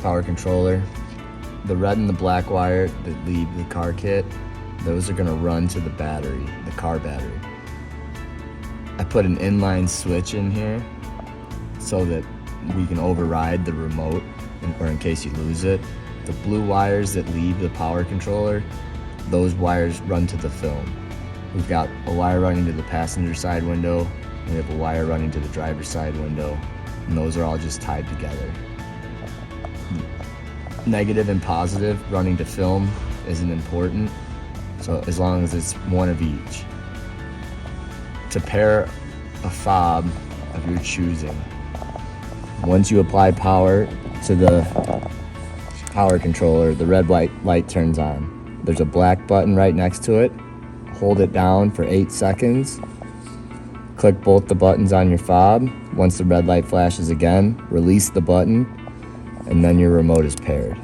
power controller. The red and the black wire that leave the car kit, those are gonna run to the battery, the car battery. I put an inline switch in here so that we can override the remote, or in case you lose it. The blue wires that leave the power controller, those wires run to the film. We've got a wire running to the passenger side window, and we have a wire running to the driver's side window, and those are all just tied together. Negative and positive running to film isn't important, so as long as it's one of each. To pair a fob of your choosing, once you apply power to the power controller, the red light turns on. There's a black button right next to it. Hold it down for 8 seconds. Click both the buttons on your fob. Once the red light flashes again, release the button, and then your remote is paired.